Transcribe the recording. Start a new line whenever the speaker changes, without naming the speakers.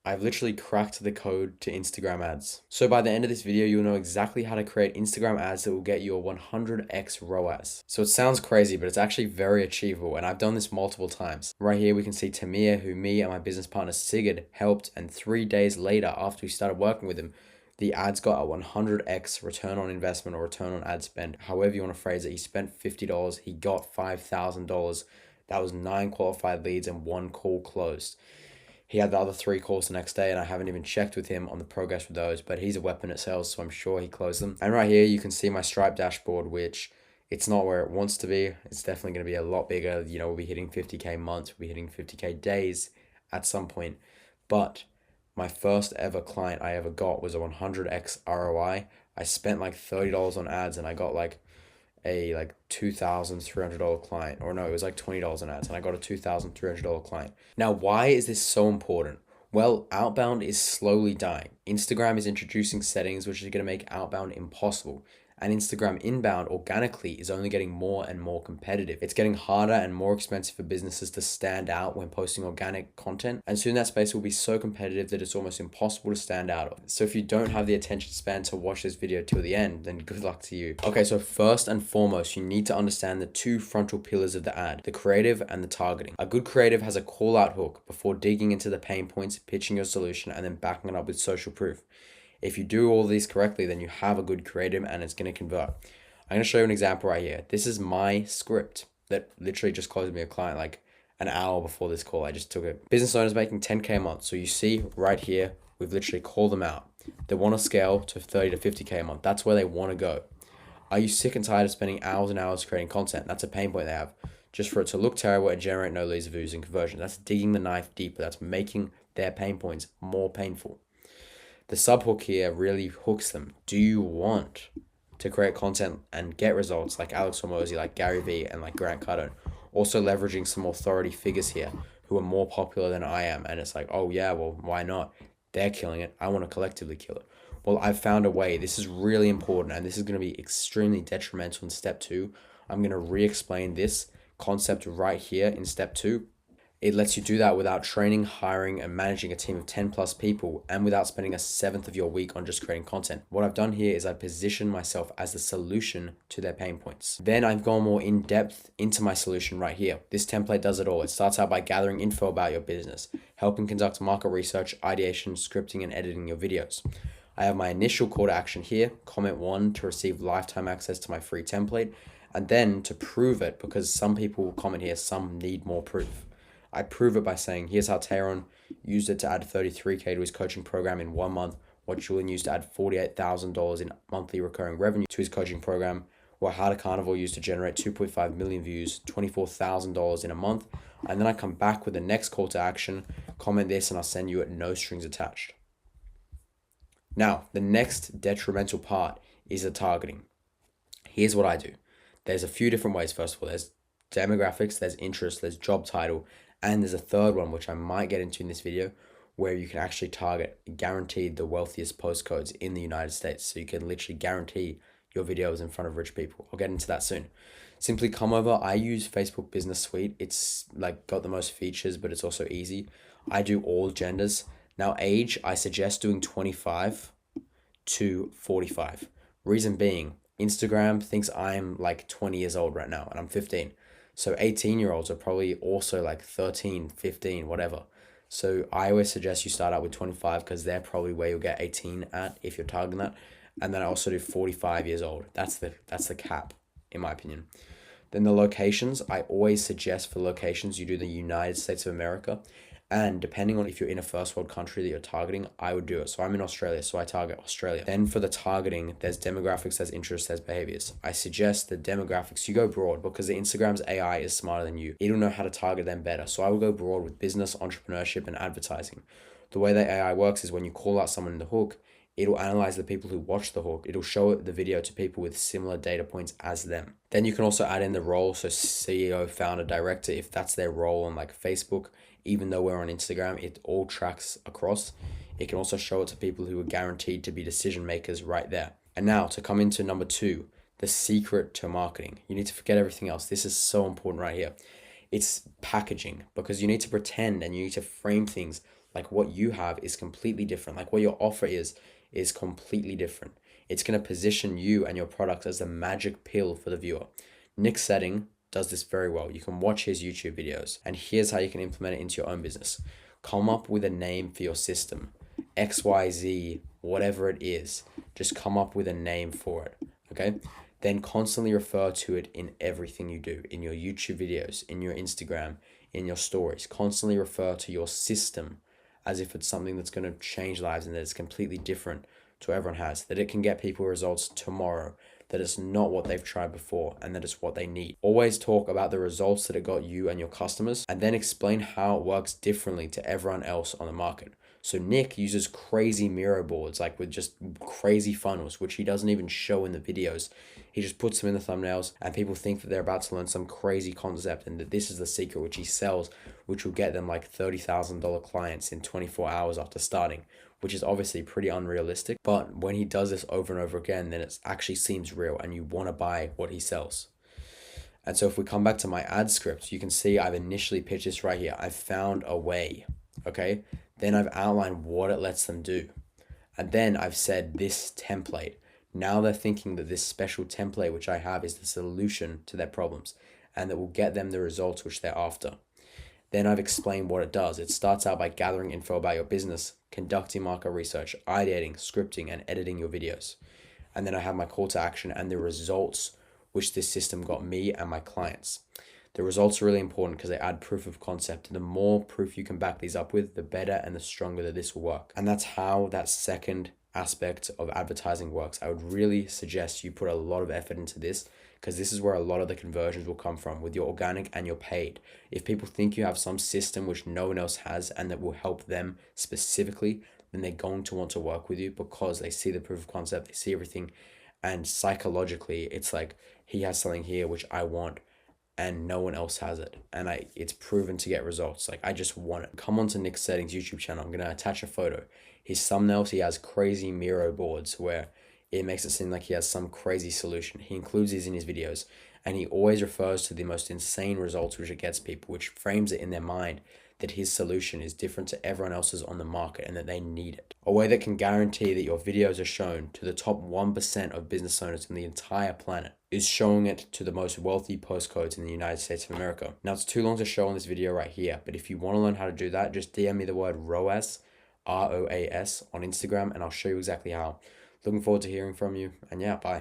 I've literally cracked the code to Instagram ads. So by the end of this video, you'll know exactly how to create Instagram ads that will get you a 100x ROAS. So it sounds crazy, but it's actually very achievable, and I've done this multiple times. Right here, we can see Tamir, who me and my business partner Sigurd helped, and 3 days later, after we started working with him, the ads got a 100x return on investment or return on ad spend. However you want to phrase it, he spent $50, he got $5,000. That was 9 qualified leads and 1 call closed. He had the other 3 calls the next day, and I haven't even checked with him on the progress with those, but he's a weapon at sales, so I'm sure he closed them. And right here, you can see my Stripe dashboard, which it's not where it wants to be. It's definitely going to be a lot bigger. You know, we'll be hitting 50K months, we'll be hitting 50K days at some point. But my first ever client I ever got was a 100x ROI. I spent like $30 on ads, and I got like a $2,300 client, or no, it was like $20 on ads, and I got a $2,300 client. Now, why is this so important? Well, outbound is slowly dying. Instagram is introducing settings which are going to make outbound impossible. And Instagram inbound organically is only getting more and more competitive. It's getting harder and more expensive for businesses to stand out when posting organic content. And soon that space will be so competitive that it's almost impossible to stand out of. So if you don't have the attention span to watch this video till the end, then good luck to you. Okay, so first and foremost, you need to understand the 2 frontal pillars of the ad, the creative and the targeting. A good creative has a call out hook before digging into the pain points, pitching your solution, and then backing it up with social proof. If you do all these correctly, then you have a good creative and it's going to convert. I'm going to show you an example right here. This is my script that literally just closed me a client like an hour before this call. I just took it. Business owners making 10K a month. So you see right here, we've literally called them out. They want to scale to 30 to 50K a month. That's where they want to go. Are you sick and tired of spending hours and hours creating content? That's a pain point they have. Just for it to look terrible and generate no leads, views, and conversion. That's digging the knife deeper. That's making their pain points more painful. The subhook here really hooks them. Do you want to create content and get results like Alex Hormozy, like Gary Vee, and like Grant Cardone? Also leveraging some authority figures here who are more popular than I am. And it's like, oh yeah, well, why not? They're killing it. I want to collectively kill it. Well, I've found a way. This is really important, and this is going to be extremely detrimental in step 2. I'm going to re-explain this concept right here in step 2. It lets you do that without training, hiring, and managing a team of 10 plus people, and without spending a 7th of your week on just creating content. What I've done here is I position myself as the solution to their pain points. Then I've gone more in depth into my solution right here. This template does it all. It starts out by gathering info about your business, helping conduct market research, ideation, scripting, and editing your videos. I have my initial call to action here, comment 1 to receive lifetime access to my free template, and then to prove it, because some people will comment here, some need more proof. I prove it by saying, here's how Taron used it to add 33K to his coaching program in 1 month, what Julian used to add $48,000 in monthly recurring revenue to his coaching program, what How to Carnival used to generate 2.5 million views, $24,000 in a month. And then I come back with the next call to action, comment this, and I'll send you it no strings attached. Now, the next detrimental part is the targeting. Here's what I do. There's a few different ways. First of all, there's demographics, there's interest, there's job title, and there's a third one, which I might get into in this video, where you can actually target guaranteed the wealthiest postcodes in the United States. So you can literally guarantee your videos in front of rich people. I'll get into that soon. Simply come over. I use Facebook Business Suite. It's like got the most features, but it's also easy. I do all genders. Now age, I suggest doing 25 to 45. Reason being, Instagram thinks I'm like 20 years old right now and I'm 15. So 18-year-olds are probably also like 13, 15, whatever. So I always suggest you start out with 25 because they're probably where you'll get 18 at if you're targeting that. And then I also do 45 years old. That's the cap, in my opinion. Then the locations, I always suggest for locations, you do the United States of America. And depending on if you're in a first world country that you're targeting, I would do it. So I'm in Australia, so I target Australia. Then for the targeting, there's demographics, there's interests, there's behaviors. I suggest the demographics, you go broad because the Instagram's AI is smarter than you. It'll know how to target them better. So I will go broad with business, entrepreneurship, and advertising. The way that AI works is when you call out someone in the hook, it'll analyze the people who watch the hook. It'll show the video to people with similar data points as them. Then you can also add in the role, so CEO, founder, director, if that's their role on like Facebook. Even though we're on Instagram, it all tracks across. It can also show it to people who are guaranteed to be decision makers right there. And now to come into number 2, the secret to marketing. You need to forget everything else. This is so important right here. It's packaging, because you need to pretend and you need to frame things Like what you have is completely different. Like what your offer is completely different. It's going to position you and your products as the magic pill for the viewer. Nick Setting does this very well. You can watch his YouTube videos, and here's how you can implement it into your own business. Come up with a name for your system. XYZ, whatever it is, just come up with a name for it. Okay? Then constantly refer to it in everything you do, in your YouTube videos, in your Instagram, in your stories. Constantly refer to your system as if it's something that's going to change lives and that it's completely different to what everyone has, that it can get people results tomorrow, that it's not what they've tried before, and that it's what they need. Always talk about the results that it got you and your customers, and then explain how it works differently to everyone else on the market. So Nick uses crazy Miro boards, like with just crazy funnels, which he doesn't even show in the videos. He just puts them in the thumbnails, and people think that they're about to learn some crazy concept and that this is the secret which he sells, which will get them like $30,000 clients in 24 hours after starting, which is obviously pretty unrealistic. But when he does this over and over again, then it actually seems real and you want to buy what he sells. And so if we come back to my ad script, you can see I've initially pitched this right here. I've found a way, okay? Then I've outlined what it lets them do. And then I've said this template. Now they're thinking that this special template which I have is the solution to their problems and that will get them the results which they're after. Then I've explained what it does. It starts out by gathering info about your business, conducting market research, ideating, scripting, and editing your videos. And then I have my call to action and the results which this system got me and my clients. The results are really important because they add proof of concept. And the more proof you can back these up with, the better and the stronger that this will work. And that's how that second aspect of advertising works. I would really suggest you put a lot of effort into this because this is where a lot of the conversions will come from with your organic and your paid. If people think you have some system which no one else has and that will help them specifically, then they're going to want to work with you because they see the proof of concept, they see everything, and psychologically it's like, he has something here which I want and no one else has it, and it's proven to get results. Like, I just want it. Come on to Nick Setting's YouTube channel. I'm gonna attach a photo. His thumbnails, he has crazy Miro boards where it makes it seem like he has some crazy solution. He includes these in his videos, and he always refers to the most insane results which it gets people, which frames it in their mind that his solution is different to everyone else's on the market and that they need it. A way that can guarantee that your videos are shown to the top 1% of business owners on the entire planet is showing it to the most wealthy postcodes in the United States of America. Now, it's too long to show on this video right here, but if you want to learn how to do that, just DM me the word ROAS, ROAS on Instagram, and I'll show you exactly how. Looking forward to hearing from you, and yeah, bye.